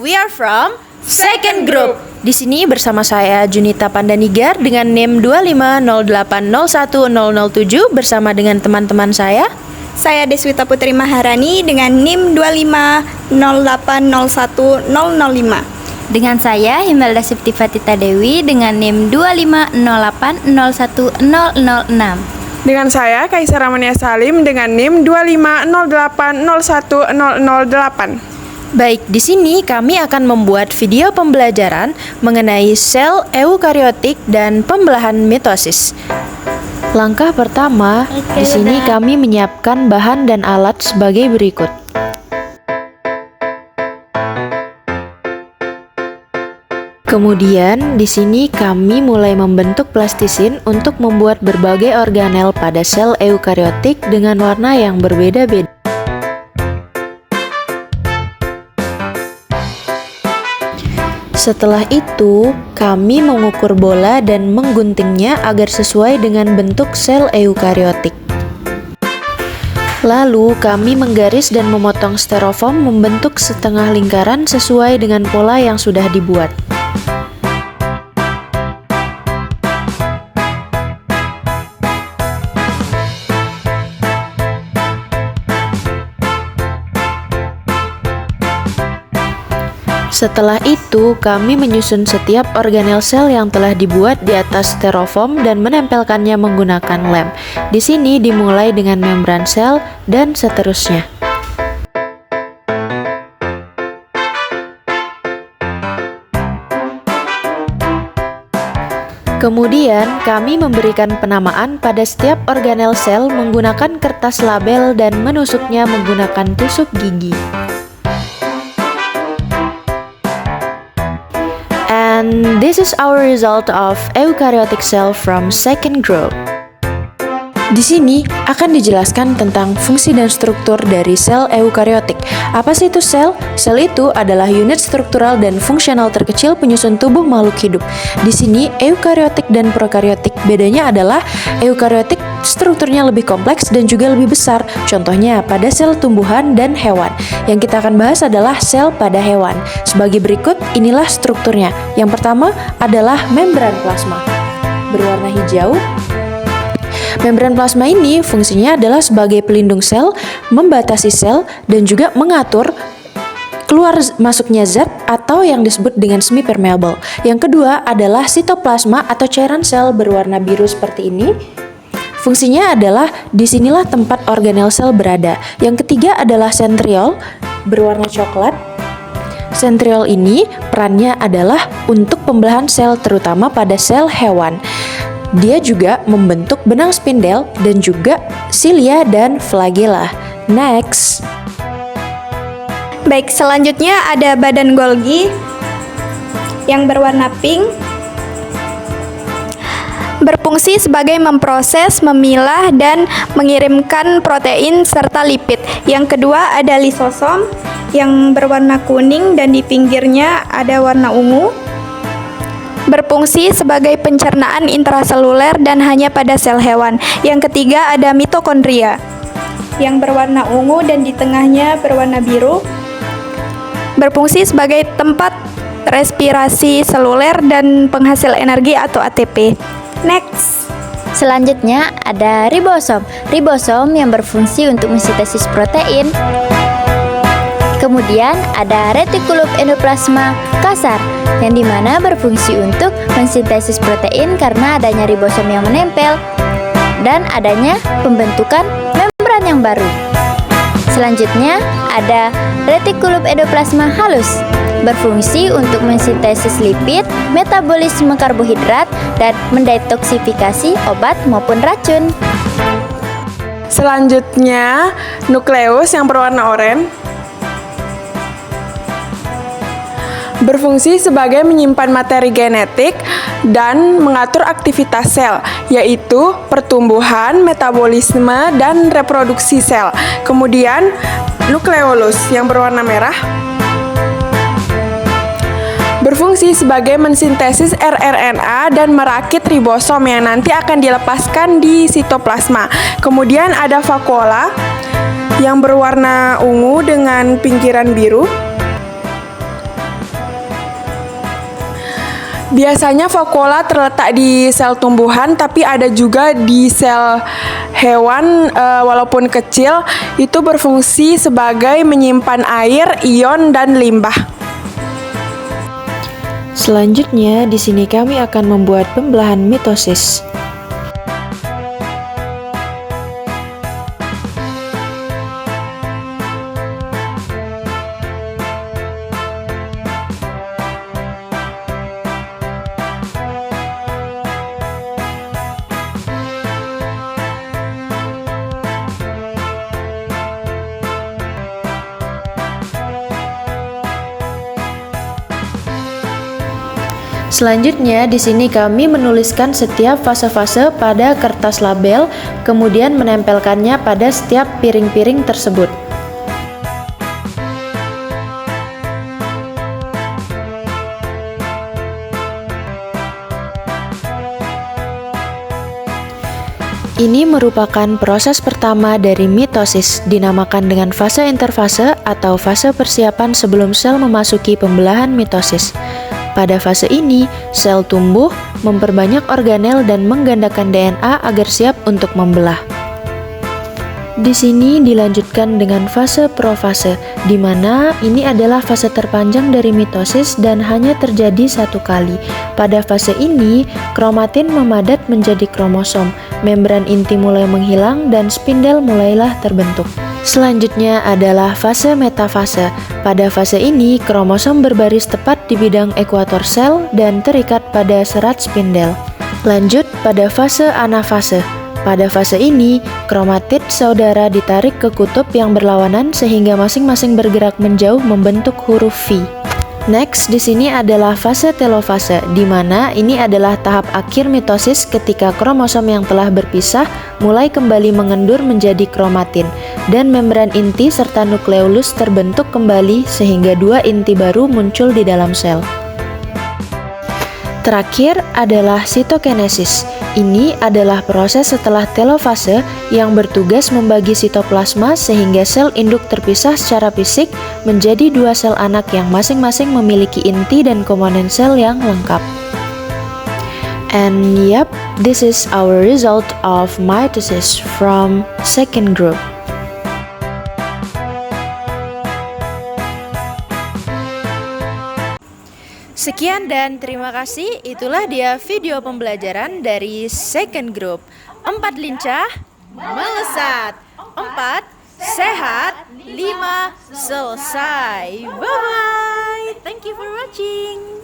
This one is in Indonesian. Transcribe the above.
We are from Second Group. Di sini bersama saya Junita Pandanigar dengan NIM 250801007 bersama dengan teman-teman saya. Saya Deswita Putri Maharani dengan NIM 250801005. Dengan saya Himelda Septifa Tita Dewi dengan NIM 250801006. Dengan saya Kaisar Ramania Salim dengan NIM 250801008. Baik, di sini kami akan membuat video pembelajaran mengenai sel eukariotik dan pembelahan mitosis. Langkah pertama, di sini kami menyiapkan bahan dan alat sebagai berikut. Kemudian, di sini kami mulai membentuk plastisin untuk membuat berbagai organel pada sel eukariotik dengan warna yang berbeda-beda. Setelah itu, kami mengukur bola dan mengguntingnya agar sesuai dengan bentuk sel eukariotik. Lalu, kami menggaris dan memotong styrofoam membentuk setengah lingkaran sesuai dengan pola yang sudah dibuat. Setelah itu, kami menyusun setiap organel sel yang telah dibuat di atas styrofoam dan menempelkannya menggunakan lem. Di sini dimulai dengan membran sel dan seterusnya. Kemudian, kami memberikan penamaan pada setiap organel sel menggunakan kertas label dan menusuknya menggunakan tusuk gigi. And this is our result of eukaryotic cell from second group. Di sini akan dijelaskan tentang fungsi dan struktur dari sel eukariotik. Apa sih itu sel? Sel itu adalah unit struktural dan fungsional terkecil penyusun tubuh makhluk hidup. Di sini eukariotik dan prokariotik bedanya adalah eukariotik strukturnya lebih kompleks dan juga lebih besar. Contohnya pada sel tumbuhan dan hewan. Yang kita akan bahas adalah sel pada hewan. Sebagai berikut, inilah strukturnya. Yang pertama adalah membran plasma. Berwarna hijau. Membran plasma ini fungsinya adalah sebagai pelindung sel, membatasi sel, dan juga mengatur keluar masuknya zat atau yang disebut dengan semi permeable. Yang kedua adalah sitoplasma atau cairan sel berwarna biru seperti ini. Fungsinya adalah disinilah tempat organel sel berada. Yang ketiga adalah sentriol berwarna coklat. Sentriol ini perannya adalah untuk pembelahan sel terutama pada sel hewan. Dia juga membentuk benang spindel dan juga silia dan flagella. Next. Baik, selanjutnya ada badan Golgi yang berwarna pink. Berfungsi sebagai memproses, memilah, dan mengirimkan protein serta lipid. Yang kedua ada lisosom yang berwarna kuning dan di pinggirnya ada warna ungu. Berfungsi sebagai pencernaan intraseluler dan hanya pada sel hewan. Yang ketiga ada mitokondria yang berwarna ungu dan di tengahnya berwarna biru. Berfungsi sebagai tempat respirasi seluler dan penghasil energi atau ATP. Next. Selanjutnya ada ribosom. Ribosom yang berfungsi untuk mensintesis protein. Kemudian ada retikulum endoplasma kasar yang dimana berfungsi untuk mensintesis protein karena adanya ribosom yang menempel dan adanya pembentukan membran yang baru. Selanjutnya ada retikulum endoplasma halus berfungsi untuk mensintesis lipid, metabolisme karbohidrat, dan mendetoksifikasi obat maupun racun. Selanjutnya, nukleus yang berwarna oranye berfungsi sebagai menyimpan materi genetik dan mengatur aktivitas sel, yaitu pertumbuhan, metabolisme, dan reproduksi sel. Kemudian, nukleolus yang berwarna merah berfungsi sebagai mensintesis rRNA dan merakit ribosom yang nanti akan dilepaskan di sitoplasma. Kemudian ada vakuola yang berwarna ungu dengan pinggiran biru. Biasanya vakuola terletak di sel tumbuhan, tapi ada juga di sel hewan, walaupun kecil, itu berfungsi sebagai menyimpan air, ion, dan limbah. Selanjutnya, di sini kami akan membuat pembelahan mitosis. Selanjutnya, di sini kami menuliskan setiap fase-fase pada kertas label, kemudian menempelkannya pada setiap piring-piring tersebut. Ini merupakan proses pertama dari mitosis, dinamakan dengan fase interfase atau fase persiapan sebelum sel memasuki pembelahan mitosis. Pada fase ini, sel tumbuh, memperbanyak organel dan menggandakan DNA agar siap untuk membelah. Di sini dilanjutkan dengan fase profase, di mana ini adalah fase terpanjang dari mitosis dan hanya terjadi satu kali. Pada fase ini, kromatin memadat menjadi kromosom, membran inti mulai menghilang dan spindel mulailah terbentuk. Selanjutnya adalah fase metafase. Pada fase ini, kromosom berbaris tepat di bidang ekuator sel dan terikat pada serat spindel. Lanjut pada fase anafase. Pada fase ini, kromatid saudara ditarik ke kutub yang berlawanan sehingga masing-masing bergerak menjauh membentuk huruf V. Next, di sini adalah fase telofase, di mana ini adalah tahap akhir mitosis ketika kromosom yang telah berpisah mulai kembali mengendur menjadi kromatin, dan membran inti serta nukleolus terbentuk kembali sehingga dua inti baru muncul di dalam sel. Terakhir adalah sitokinesis. Ini adalah proses setelah telofase yang bertugas membagi sitoplasma sehingga sel induk terpisah secara fisik menjadi dua sel anak yang masing-masing memiliki inti dan komponen sel yang lengkap. And yep, this is our result of mitosis from second group. Sekian dan terima kasih. Itulah dia video pembelajaran dari second group. 4 lincah, melesat. 4 sehat, 5 selesai. Bye bye. Thank you for watching.